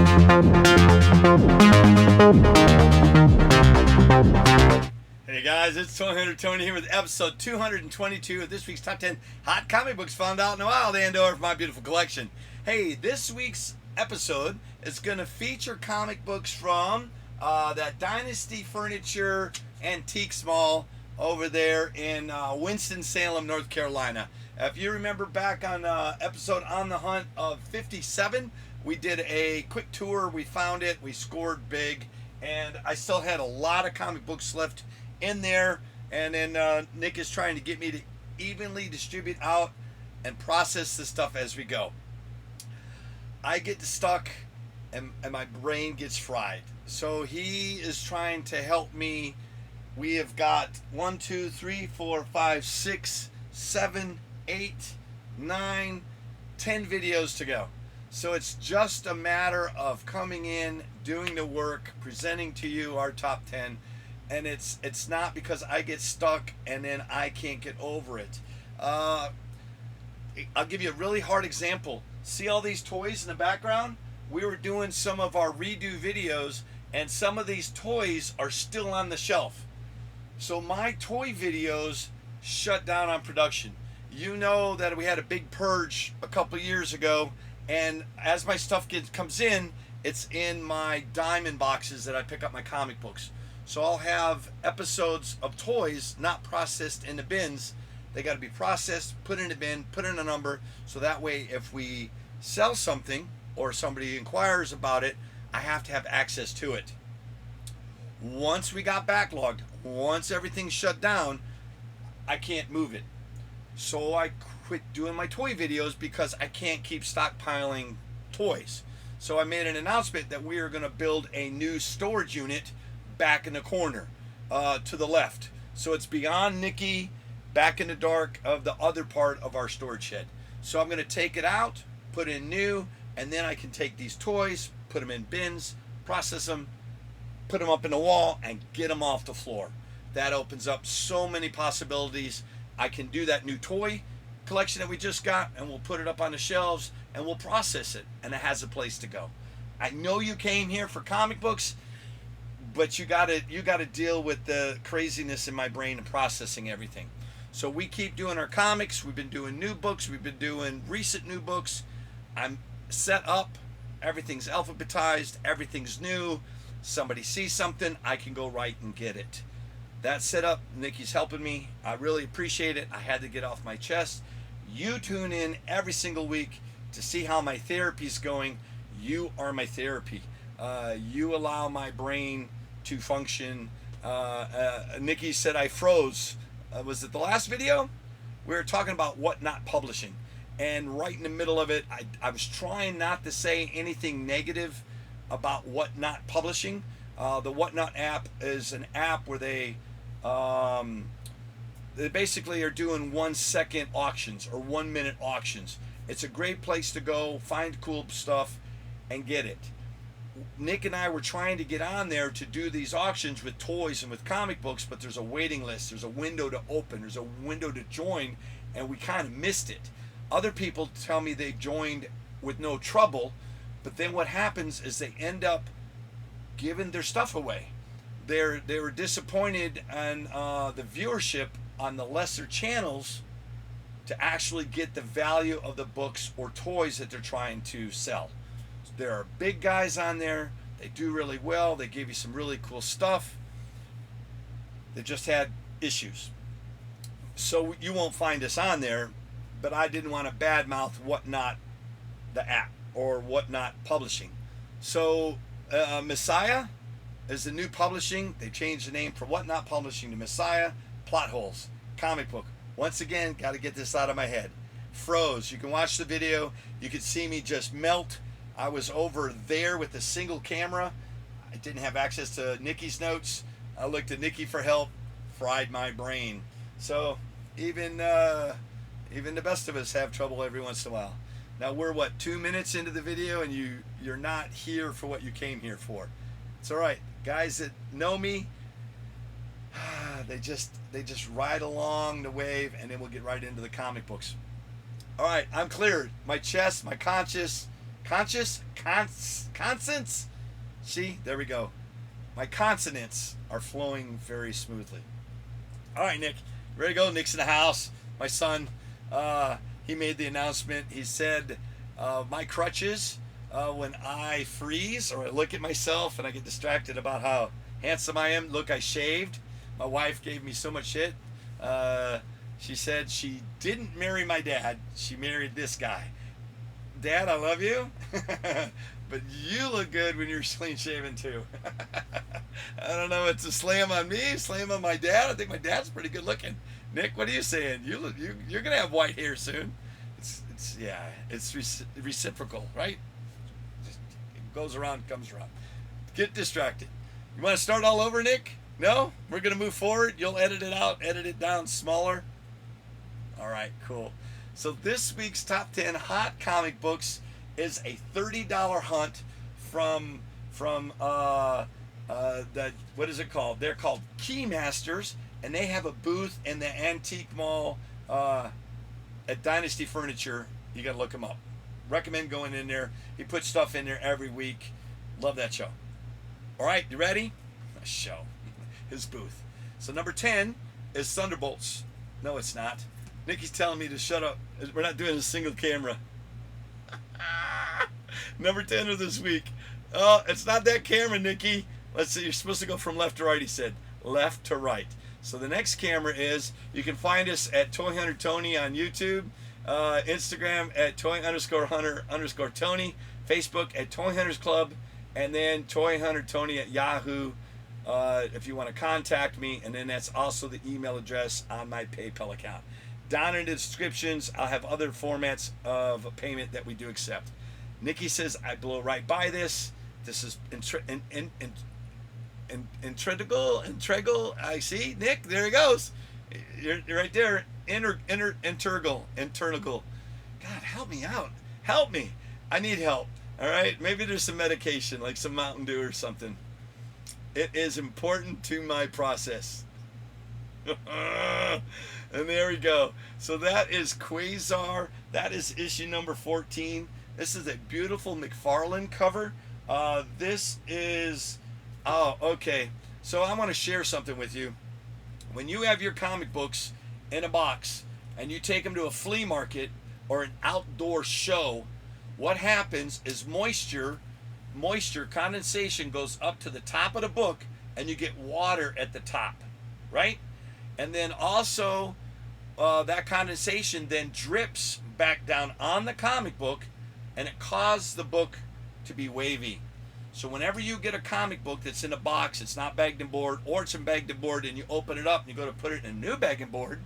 Hey guys, it's Toy Hunter Tony here with episode 222 of this week's Top 10 Hot Comic Books Found Out in the Wild and or for my beautiful collection. Hey, this week's episode is going to feature comic books from that Dynasty Furniture Antiques Mall over there in Winston-Salem, North Carolina. If you remember back on episode On the Hunt of 57, we did a quick tour, we found it, we scored big, and I still had a lot of comic books left in there, and then Nick is trying to get me to evenly distribute out and process the stuff as we go. I get stuck and my brain gets fried, so he is trying to help me. We have got 1, 2, 3, 4, 5, 6, 7, 8, 9, 10 videos to go. So it's just a matter of coming in, doing the work, presenting to you our top 10, and it's not because I get stuck and then I can't get over it. I'll give you a really hard example. See all these toys in the background? We were doing some of our redo videos, and some of these toys are still on the shelf. So my toy videos shut down on production. You know that we had a big purge a couple years ago, and as my stuff comes in, it's in my diamond boxes that I pick up my comic books. So I'll have episodes of toys not processed in the bins. They got to be processed, put in a bin, put in a number, so that way if we sell something or somebody inquires about it, I have to have access to it. Once we got backlogged, once everything shut down, I can't move it. So I quit doing my toy videos because I can't keep stockpiling toys. So I made an announcement that we are going to build a new storage unit back in the corner to the left. So it's beyond Nikki, back in the dark of the other part of our storage shed. So I'm going to take it out, put in new, and then I can take these toys, put them in bins, process them, put them up in the wall, and get them off the floor. That opens up so many possibilities. I can do that new toy collection that we just got, and we'll put it up on the shelves, and we'll process it, and it has a place to go. I know you came here for comic books, but you gotta deal with the craziness in my brain and processing everything. So we keep doing our comics. We've been doing new books. We've been doing recent new books. I'm set up. Everything's alphabetized. Everything's new. Somebody sees something, I can go right and get it. That's set up. Nikki's helping me. I really appreciate it. I had to get off my chest. You tune in every single week to see how my therapy's going. You are my therapy. You allow my brain to function. Nikki said I froze. Was it the last video? We were talking about Whatnot Publishing, and right in the middle of it, I was trying not to say anything negative about Whatnot Publishing. The Whatnot app is an app where they basically are doing 1-second auctions or 1-minute auctions. It's a great place to go, find cool stuff, and get it. Nick and I were trying to get on there to do these auctions with toys and with comic books, but there's a waiting list, there's a window to open, there's a window to join, and we kind of missed it. Other people tell me they joined with no trouble, but then what happens is they end up giving their stuff away. They were disappointed in the viewership on the lesser channels to actually get the value of the books or toys that they're trying to sell. There are big guys on there. They do really well. They give you some really cool stuff. They just had issues. So you won't find us on there, but I didn't want to badmouth Whatnot, the app, or Whatnot Publishing. So Messiah is the new publishing. They changed the name from Whatnot Publishing to Messiah. Plot holes. Comic book. Once again, got to get this out of my head. Froze. You can watch the video. You can see me just melt. I was over there with a single camera. I didn't have access to Nikki's notes. I looked at Nikki for help. Fried my brain. So even the best of us have trouble every once in a while. Now we're 2 minutes into the video, and you're not here for what you came here for. It's all right. Guys that know me, they just ride along the wave, and then we'll get right into the comic books. All right, I'm cleared. My chest, my conscience consonants. See, there we go. My consonants are flowing very smoothly. All right, Nick, ready to go? Nick's in the house. My son, he made the announcement. He said, my crutches, when I freeze or I look at myself and I get distracted about how handsome I am, look, I shaved. My wife gave me so much shit. She said she didn't marry my dad. She married this guy. Dad, I love you, but you look good when you're clean shaven too. I don't know. It's a slam on me, slam on my dad. I think my dad's pretty good looking. Nick, what are you saying? You're gonna have white hair soon. It's reciprocal, right? It goes around, comes around. Get distracted. You want to start all over, Nick? No? We're gonna move forward. You'll edit it out, edit it down smaller. All right, cool. So this week's top 10 hot comic books is a $30 hunt from the, what is it called? They're called Keymasters, and they have a booth in the antique mall at Dynasty Furniture. You got to look them up. Recommend going in there. He puts stuff in there every week. Love that show. All right, you ready? A show. His booth. So number 10 is Thunderbolts. No, it's not. Nikki's telling me to shut up. We're not doing a single camera. Number 10 of this week. Oh, it's not that camera, Nikki. Let's see. You're supposed to go from left to right, he said. Left to right. So the next camera is, you can find us at Toy Hunter Tony on YouTube, Instagram at Toy_Hunter_Tony, Facebook at Toy Hunters Club, and then Toy Hunter Tony at Yahoo if you want to contact me, and then that's also the email address on my PayPal account. Down in the descriptions, I'll have other formats of payment that we do accept. Nikki says, I blow right by this. This is integral. I see, Nick, there he goes. You're right there. Integral. God, help me out. Help me. I need help. All right? Maybe there's some medication, like some Mountain Dew or something. It is important to my process. And there we go. So that is Quasar. That is issue number 14. This is a beautiful McFarlane cover. This is... Oh, okay. So I want to share something with you. When you have your comic books in a box and you take them to a flea market or an outdoor show, what happens is moisture, condensation goes up to the top of the book and you get water at the top, right? And then also that condensation then drips back down on the comic book and it causes the book to be wavy. So whenever you get a comic book that's in a box, it's not bagged and board, or it's in bagged and board, and you open it up and you go to put it in a new bag and board,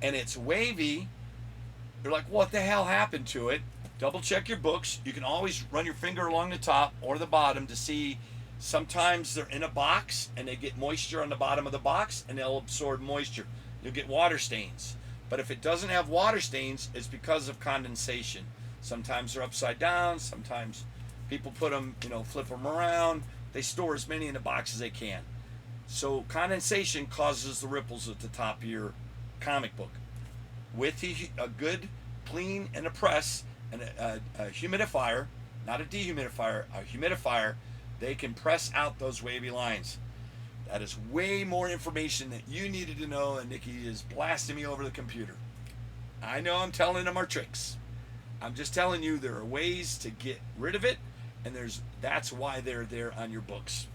and it's wavy, you're like, what the hell happened to it? Double check your books. You can always run your finger along the top or the bottom to see. Sometimes they're in a box and they get moisture on the bottom of the box and they'll absorb moisture. You'll get water stains. But if it doesn't have water stains, it's because of condensation. Sometimes they're upside down. Sometimes people put them, flip them around. They store as many in the box as they can. So condensation causes the ripples at the top of your comic book. With a good clean and a press and a humidifier, not a dehumidifier, a humidifier, they can press out those wavy lines. That is way more information that you needed to know, and Nikki is blasting me over the computer. I know I'm telling them our tricks. I'm just telling you there are ways to get rid of it, and that's why they're there on your books.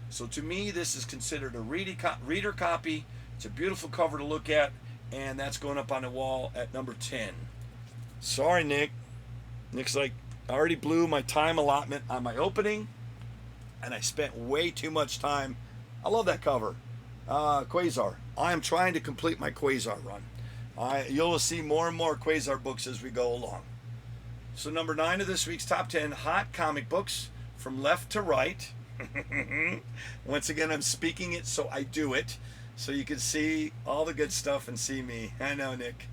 So to me, this is considered a reader copy. It's a beautiful cover to look at, and that's going up on the wall at number 10. Sorry, Nick. Nick's like, I already blew my time allotment on my opening, and I spent way too much time. I love that cover. Quasar. I am trying to complete my Quasar run. You'll see more and more Quasar books as we go along. So number 9 of this week's top 10 hot comic books from left to right. Once again, I'm speaking it so I do it, so you can see all the good stuff and see me. I know, Nick.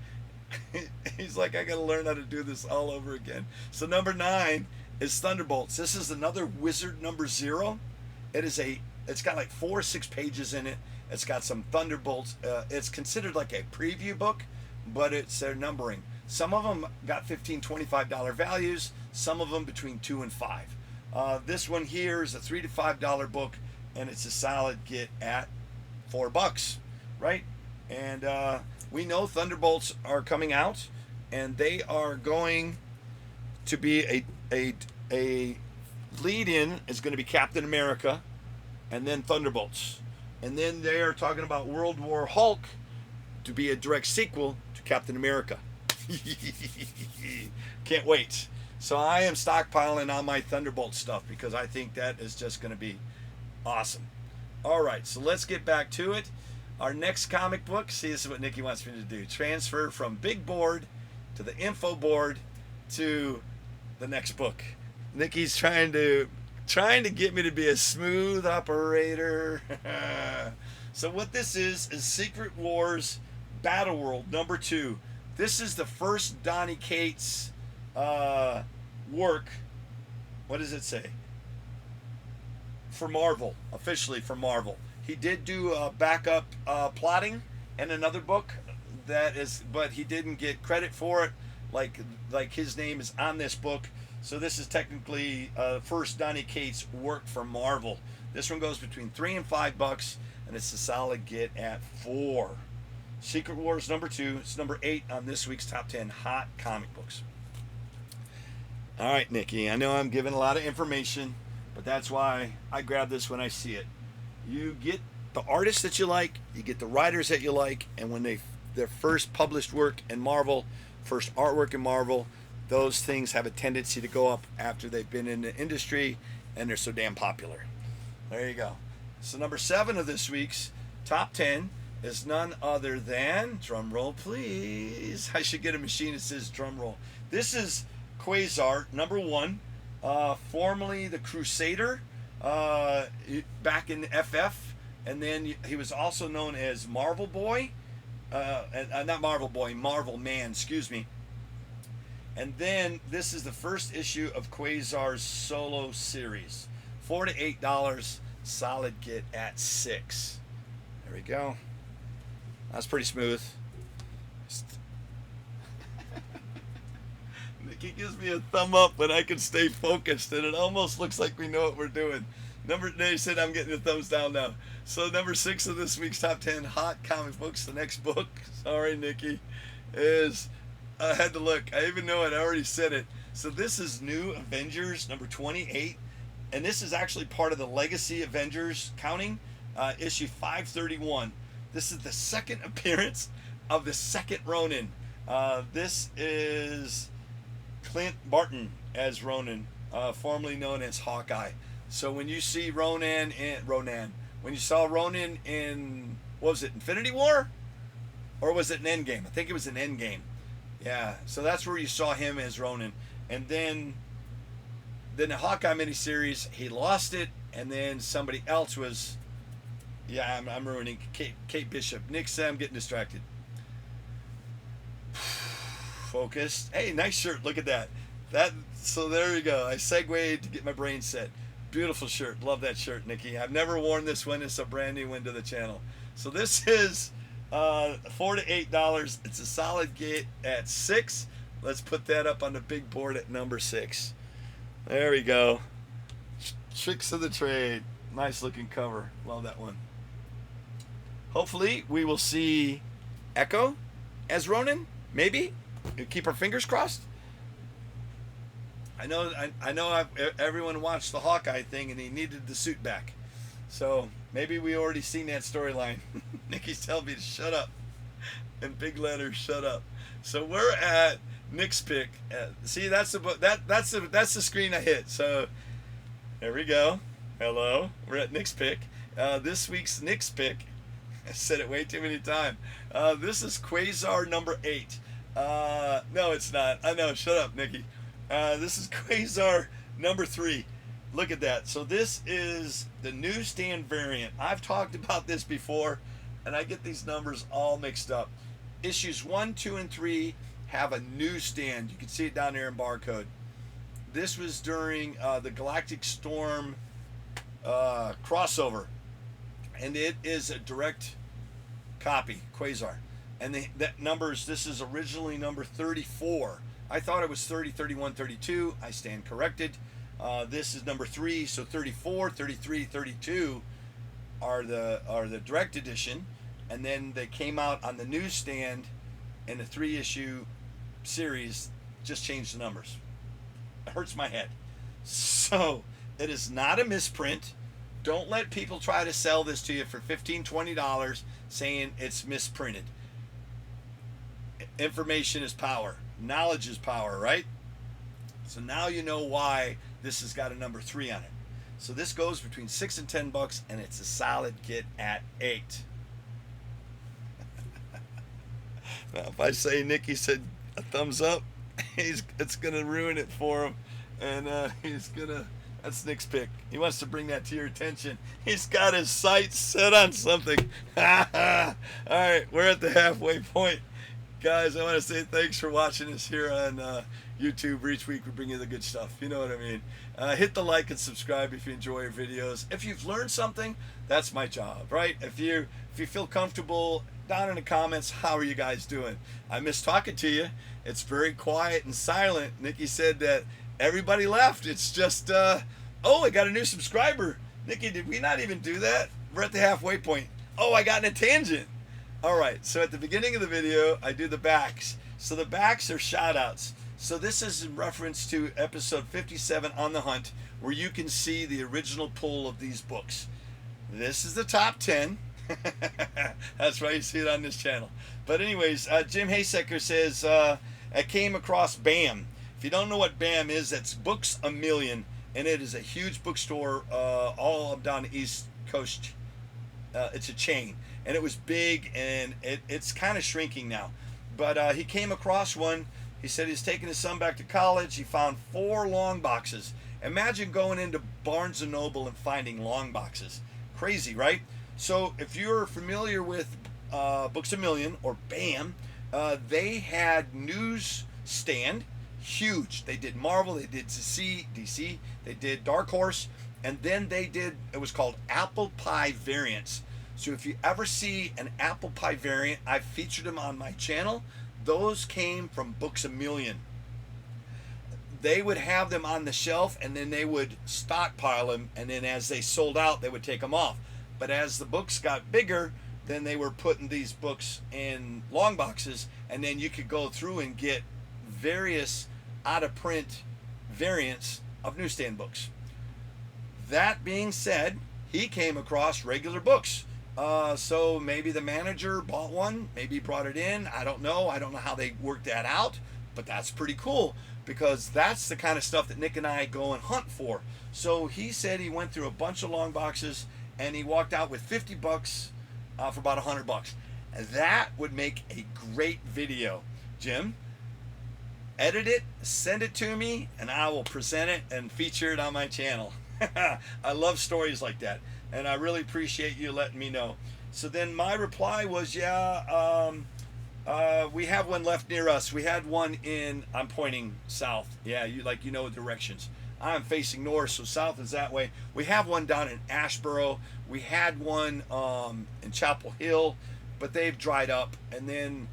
He's like, I gotta learn how to do this all over again. So number 9 is Thunderbolts. This is another Wizard number 0. It's got like 4 or 6 pages in it. It's got some Thunderbolts. It's considered like a preview book, but it's their numbering. Some of them got $15, $25 values. some of them between $2 and $5. This one here is a $3 to $5 book, and it's a solid get at $4, right? And we know Thunderbolts are coming out, and they are going to be a lead-in is going to be Captain America, and then Thunderbolts, and then they are talking about World War Hulk to be a direct sequel to Captain America. Can't wait. So I am stockpiling on my Thunderbolt stuff because I think that is just going to be awesome. All right, so let's get back to it. Our next comic book, see, this is what Nikki wants me to do. Transfer from big board to the info board to the next book. Nikki's trying to get me to be a smooth operator. So what this is Secret Wars Battleworld #2. This is the first Donnie Cates work. What does it say? For Marvel, officially for Marvel. He did do backup plotting in another book but he didn't get credit for it. Like his name is on this book. So this is technically first Donnie Cates work for Marvel. This one goes between $3 and $5, and it's a solid get at $4. Secret Wars #2. It's number 8 on this week's top 10 hot comic books. All right, Nikki. I know I'm giving a lot of information, but that's why I grab this when I see it. You get the artists that you like, you get the writers that you like, and when their first published work in Marvel, first artwork in Marvel, those things have a tendency to go up after they've been in the industry and they're so damn popular. There you go. So number 7 of this week's top 10 is none other than, drum roll please. I should get a machine that says drum roll. This is Quasar #1, formerly the Crusader, back in FF, and then he was also known as Marvel Boy, not Marvel Boy, Marvel Man, excuse me. And then this is the first issue of Quasar's solo series. $4 to $8, solid get at $6. There we go. That's pretty smooth. Nikki gives me a thumb up when I can stay focused, and it almost looks like we know what we're doing. They said I'm getting the thumbs down now. So number 6 of this week's top 10 hot comic books. The next book, sorry Nikki, is, I had to look. I even know it. I already said it. So this is New Avengers number 28, and this is actually part of the Legacy Avengers counting, issue 531. This is the second appearance of the second Ronin. This is Clint Barton as Ronin, formerly known as Hawkeye. So when you see when you saw Ronin in, what was it, Infinity War? Or was it an Endgame? I think it was an Endgame. Yeah, so that's where you saw him as Ronin. And then the Hawkeye miniseries, he lost it, and then somebody else was, yeah, I'm ruining Kate Bishop. Nick said I'm getting distracted. Focused. Hey, nice shirt. Look at that. So there you go. I segued to get my brain set. Beautiful shirt. Love that shirt, Nikki. I've never worn this one. It's a brand new one to the channel. So this is $4 to $8. It's a solid get at $6. Let's put that up on the big board at number 6. There we go. Tricks of the trade. Nice looking cover. Love that one. Hopefully we will see Echo as Ronin. Maybe. Keep our fingers crossed. I know everyone watched the Hawkeye thing and he needed the suit back. So maybe we already seen that storyline. Nikki's telling me to shut up. In big letters, shut up. So we're at Nick's pick. See, that's the screen I hit. So there we go. Hello. We're at Nick's pick. This week's Nick's pick. I said it way too many times. This is Quasar number 8. No, it's not. I know. Shut up, Nikki. This is Quasar number 3. Look at that. So this is the newsstand variant. I've talked about this before, and I get these numbers all mixed up. Issues 1, 2, and 3 have a newsstand. You can see it down there in barcode. This was during the Galactic Storm crossover, and it is a direct copy, Quasar. And that numbers, this is originally number 34. I thought it was 30, 31, 32. I stand corrected. This is number 3, so 34, 33, 32 are the direct edition, and then they came out on the newsstand in a 3-issue series. Just changed the numbers. It hurts my head. So it is not a misprint. Don't let people try to sell this to you for $15, $20 saying it's misprinted. Information is power. Knowledge is power, right? So now you know why this has got a number 3 on it. So this goes between $6 and $10, and it's a solid get at 8. Now, if I say Nicky said a thumbs up, it's gonna ruin it for him, and that's Nick's pick. He wants to bring that to your attention. He's got his sights set on something. All right, we're at the halfway point. Guys, I want to say thanks for watching us here on YouTube. Each week we bring you the good stuff. You know what I mean. Hit the like and subscribe if you enjoy our videos. If you've learned something, that's my job, right? If you feel comfortable, down in the comments, how are you guys doing? I miss talking to you. It's very quiet and silent. Nicky said that everybody left. It's just, oh, I got a new subscriber. Nicky, did we not even do that? We're at the halfway point. Oh, I got in a tangent. All right, so at the beginning of the video, I do the backs. So the backs are shout-outs. So this is in reference to episode 57, On the Hunt, where you can see the original pull of these books. This is the top 10. That's why you see it on this channel. But anyways, Jim Haysecker says, I came across BAM. If you don't know what BAM is, that's Books A Million, and it is a huge bookstore all up down the East Coast. It's a chain. And it was big, and it's kind of shrinking now. But he came across one. He said he's taking his son back to college. He found 4 long boxes. Imagine going into Barnes & Noble and finding long boxes. Crazy, right? So if you're familiar with Books A Million, or BAM, they had newsstand, huge. They did Marvel, they did DC, they did Dark Horse, and then they did, it was called Apple Pie Variants. So if you ever see an apple pie variant, I've featured them on my channel. Those came from Books A Million. They would have them on the shelf, and then they would stockpile them, and then as they sold out, they would take them off. But as the books got bigger, then they were putting these books in long boxes, and then you could go through and get various out-of-print variants of newsstand books. That being said, he came across regular books. So maybe the manager bought one, maybe brought it in. I don't know how they worked that out, but that's pretty cool, because that's the kind of stuff that Nick and I go and hunt for. So he said he went through a bunch of long boxes, and he walked out with 50 bucks for about 100 bucks. And that would make a great video. Jim, edit it, send it to me, and I will present it and feature it on my channel. I love stories like that, and I really appreciate you letting me know. So then my reply was, yeah, we have one left near us. We had one in, I'm pointing south. Yeah, you know directions. I'm facing north, so south is that way. We have one down in Ashboro. We had one in Chapel Hill, but they've dried up. And then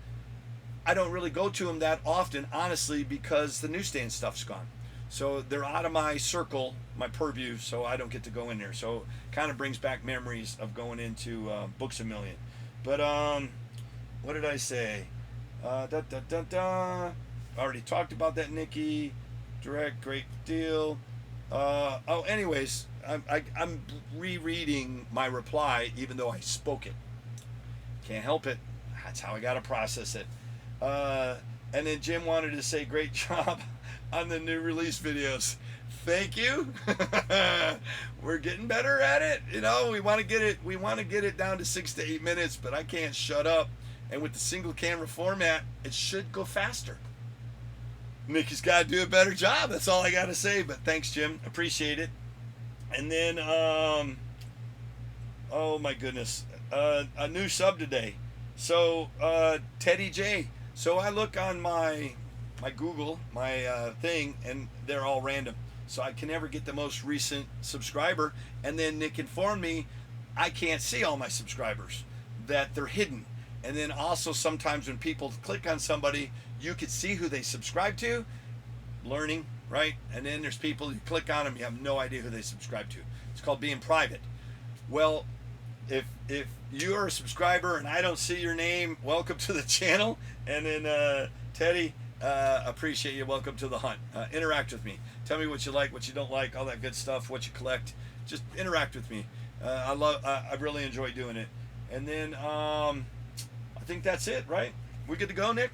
I don't really go to them that often, honestly, because the newsstand stuff's gone. So they're out of my circle, my purview, so I don't get to go in there. So kind of brings back memories of going into Books A Million. But what did I say? Already talked about that, Nicky. Direct, great deal. Anyways, I'm rereading my reply, even though I spoke it. Can't help it. That's how I got to process it. And then Jim wanted to say, great job on the new release videos. Thank you. We're getting better at it. You know, we want to get it down to 6 to 8 minutes, but I can't shut up. And with the single camera format, it should go faster. Nicky's got to do a better job. That's all I got to say. But thanks, Jim. Appreciate it. And then, oh my goodness, a new sub today. So Teddy J. So I look on my Google, my thing, and they're all random. So I can never get the most recent subscriber. And then Nick informed me I can't see all my subscribers, that they're hidden. And then also sometimes when people click on somebody, you could see who they subscribe to, learning, right? And then there's people, you click on them, you have no idea who they subscribe to. It's called being private. Well, if you're a subscriber and I don't see your name, welcome to the channel. And then Teddy, appreciate you. Welcome to the hunt. Interact with me. Tell me what you like, what you don't like, all that good stuff, what you collect. Just interact with me. I really enjoy doing it. And then I think that's it, right? We good to go, Nick?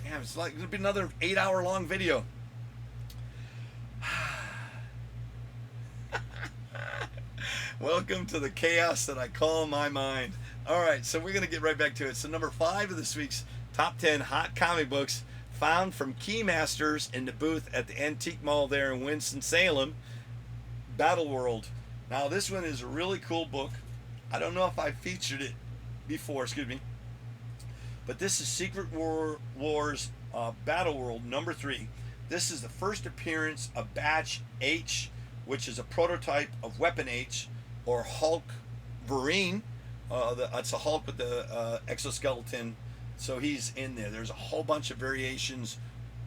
Yeah, it's like it'll be another 8-hour long video. Welcome to the chaos that I call my mind. All right, so we're gonna get right back to it. So number 5 of this week's top 10 hot comic books found from Keymasters in the booth at the Antique Mall there in Winston-Salem, Battleworld. Now this one is a really cool book. I don't know if I featured it before, excuse me. But this is Secret Wars Battleworld number 3. This is the first appearance of Batch H, which is a prototype of Weapon H, or Hulkverine. It's a Hulk with the exoskeleton, so he's in there. There's a whole bunch of variations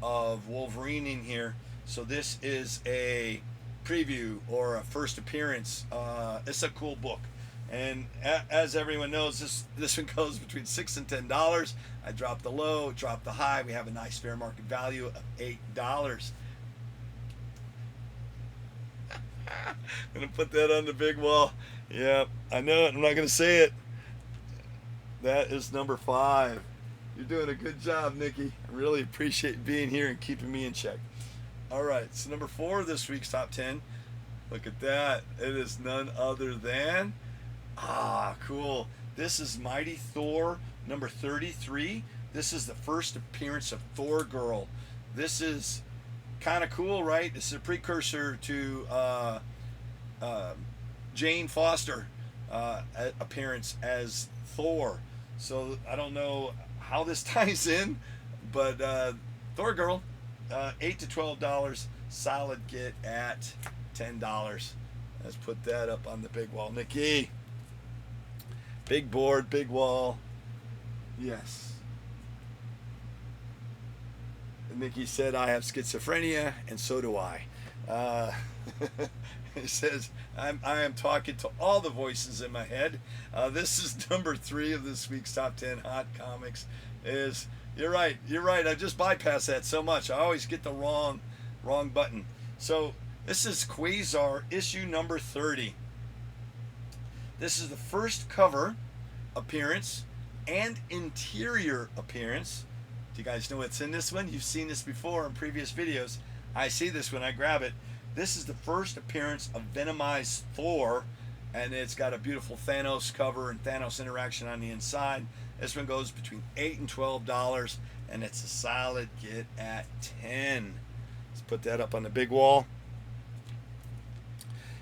of Wolverine in here. So this is a preview or a first appearance. It's a cool book. And as everyone knows, this one goes between $6 and $10. I dropped the low, dropped the high. We have a nice fair market value of $8. I'm gonna put that on the big wall. Yeah, I know it. I'm not gonna say it. That is number 5. You're doing a good job, Nikki. I really appreciate being here and keeping me in check. All right, so number 4 of this week's top 10. Look at that. It is none other than cool. This is Mighty Thor number 33. This is the first appearance of Thor Girl. This is kind of cool, right? This is a precursor to Jane Foster appearance as Thor. So I don't know how this ties in, but Thor Girl, $8 to $12, solid get at $10. Let's put that up on the big wall, Nikki. Big board, big wall. Yes. Nikki said, I have schizophrenia, and so do I. He says, I am talking to all the voices in my head. This is number 3 of this week's top 10 hot comics. You're right. I just bypass that so much. I always get the wrong button. So this is Quasar issue number 30. This is the first cover appearance and interior appearance. Do you guys know what's in this one? You've seen this before in previous videos. I see this when I grab it. This is the first appearance of Venomized Thor, and it's got a beautiful Thanos cover and Thanos interaction on the inside. This one goes between $8 and $12, and it's a solid get at 10. Let's put that up on the big wall.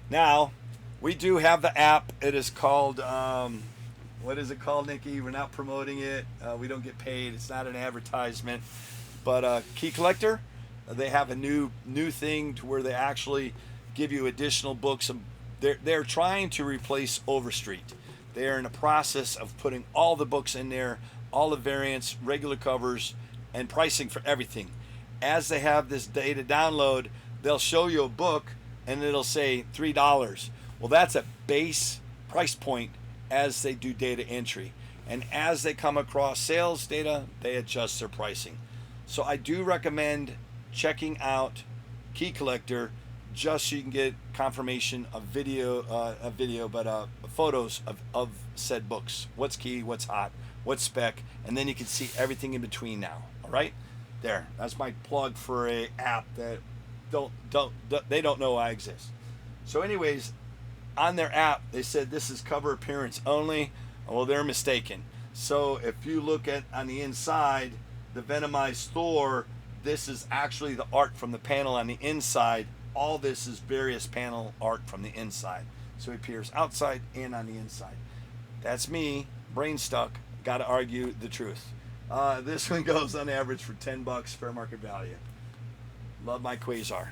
Now, we do have the app. It is called, what is it called, Nikki? We're not promoting it. We don't get paid. It's not an advertisement. But Key Collector, they have a new thing to where they actually give you additional books. They're trying to replace Overstreet. They are in the process of putting all the books in there, all the variants, regular covers, and pricing for everything. As they have this data download, they'll show you a book and it'll say $3. Well, that's a base price point as they do data entry. And as they come across sales data, they adjust their pricing. So I do recommend checking out Key Collector just so you can get confirmation of photos of said books. What's key, what's hot, what's spec, and then you can see everything in between now. All right, there. That's my plug for a app that they don't know I exist. So, anyways, on their app they said this is cover appearance only. Well, they're mistaken. So if you look at on the inside, the Venomized Thor, this is actually the art from the panel on the inside. All this is various panel art from the inside. So it appears outside and on the inside. That's me, brain stuck, got to argue the truth. This one goes on average for $10, fair market value. Love my Quasar.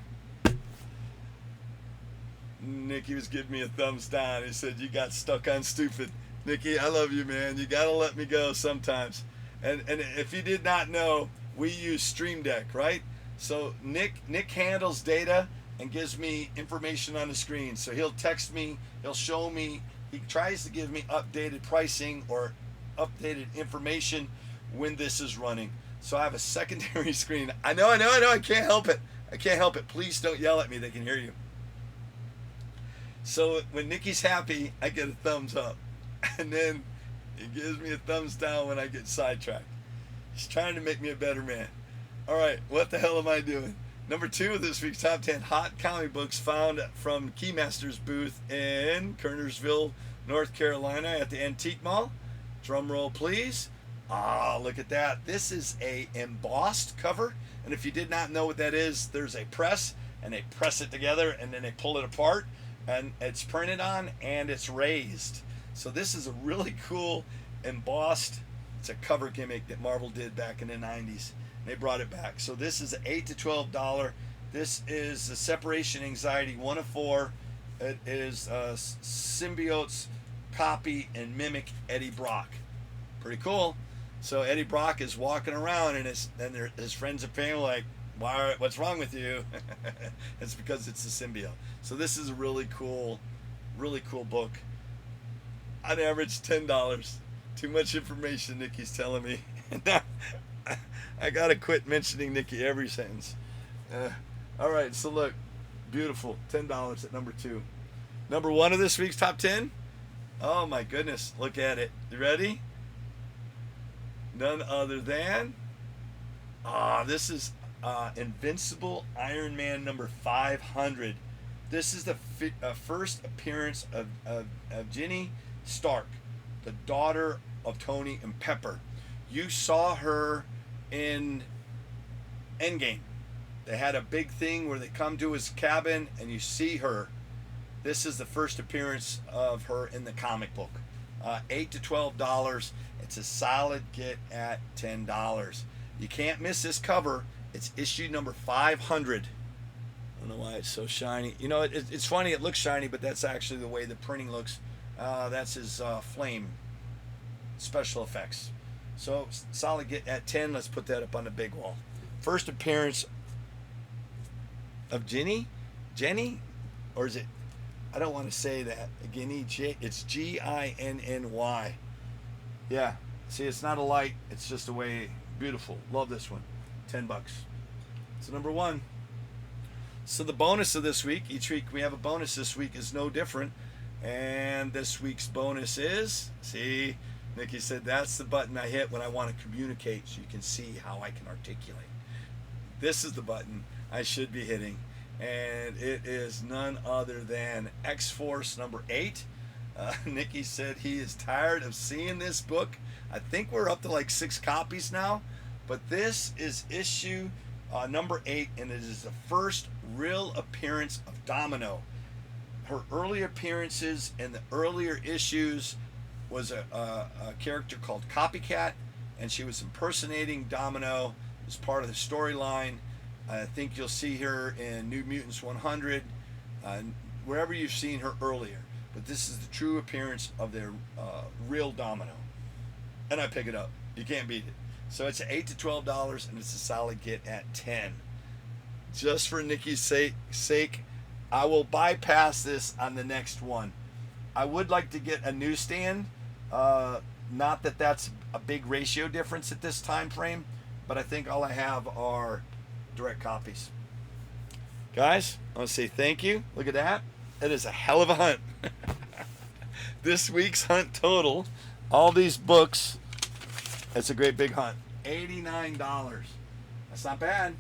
Nikki was giving me a thumbs down. He said, you got stuck on stupid. Nikki, I love you, man. You got to let me go sometimes. And if you did not know, we use Stream Deck, right? So Nick handles data and gives me information on the screen. So he'll text me, he'll show me, he tries to give me updated pricing or updated information when this is running. So I have a secondary screen. I know, I can't help it. Please don't yell at me, they can hear you. So when Nikki's happy, I get a thumbs up. And then he gives me a thumbs down when I get sidetracked. He's trying to make me a better man. All right, what the hell am I doing? Number 2 of this week's Top 10 Hot Comic Books found from Keymasters booth in Kernersville, North Carolina at the Antique Mall. Drum roll, please. Ah, look at that. This is a embossed cover. And if you did not know what that is, there's a press, and they press it together, and then they pull it apart, and it's printed on, and it's raised. So this is a really cool embossed, it's a cover gimmick that Marvel did back in the 90s. They brought it back. So this is an $8 to $12. This is the Separation Anxiety 1 of 4. It is Symbiote's copy and mimic Eddie Brock. Pretty cool. So Eddie Brock is walking around, and his friends and family like, what's wrong with you? It's because it's the symbiote. So this is a really cool book. On average, $10. Too much information, Nikki's telling me. I gotta quit mentioning Nikki every sentence. All right, so look, beautiful, $10 at number 2. Number 1 of this week's Top 10. Oh my goodness, look at it. You ready? None other than, this is Invincible Iron Man number 500. This is the first appearance of Ginny Stark, the daughter of Tony and Pepper. You saw her in Endgame. They had a big thing where they come to his cabin and you see her. This is the first appearance of her in the comic book. $8 to $12. It's a solid get at $10. You can't miss this cover. It's issue number 500. I don't know why it's so shiny. You know, it's funny, it looks shiny, but that's actually the way the printing looks. That's his flame special effects. So solid get at 10. Let's put that up on the big wall. First appearance of Ginny, or is it? I don't want to say that. Ginny, it's Ginny. Yeah. See, it's not a light. It's just a way. Beautiful. Love this one. $10. So number 1. So the bonus of this week. Each week we have a bonus. This week is no different. And this week's bonus is, see, Nikki said that's the button I hit when I want to communicate so you can see how I can articulate. This is the button I should be hitting, and it is none other than X-Force number 8. Nikki said he is tired of seeing this book. I think we're up to like 6 copies now, but this is issue number 8, and it is the first real appearance of Domino. Her early appearances in the earlier issues was a character called Copycat, and she was impersonating Domino as part of the storyline. I think you'll see her in New Mutants 100, wherever you've seen her earlier. But this is the true appearance of their real Domino. And I pick it up. You can't beat it. So it's $8 to $12, and it's a solid get at 10. Just for Nikki's sake, I will bypass this on the next one. I would like to get a newsstand. Not that that's a big ratio difference at this time frame, but I think all I have are direct copies. Guys, I want to say thank you. Look at that. It is a hell of a hunt. This week's hunt total, all these books, it's a great big hunt. $89. That's not bad.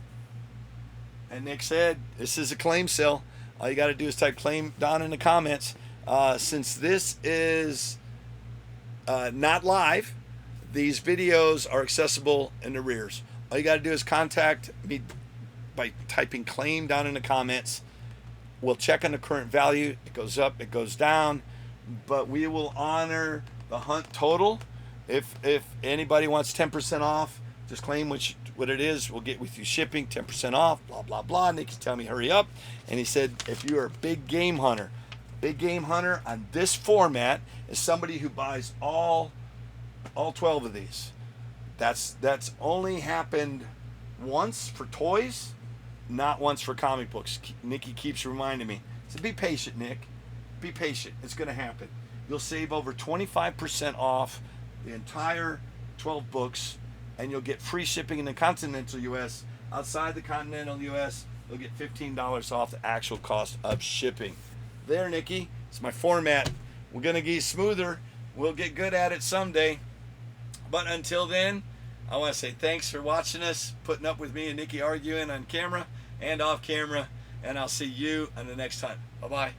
And Nick said, this is a claim sale. All you got to do is type claim down in the comments. Since this is not live, these videos are accessible in the rears. All you got to do is contact me by typing claim down in the comments. We'll check on the current value. It goes up, it goes down, but we will honor the hunt total. If anybody wants 10% off, just claim what it is. We'll get with you shipping, 10% off, blah, blah, blah. Nicky tell me hurry up. And he said, if you're a big game hunter on this format is somebody who buys all 12 of these. That's only happened once for toys, not once for comic books. Nikki keeps reminding me. So be patient, Nick. Be patient. It's going to happen. You'll save over 25% off the entire 12 books, and you'll get free shipping in the continental U.S. Outside the continental U.S., you'll get $15 off the actual cost of shipping. There, Nikki. It's my format. We're going to get smoother. We'll get good at it someday. But until then, I want to say thanks for watching us, putting up with me and Nikki arguing on camera and off camera, and I'll see you on the next time. Bye-bye.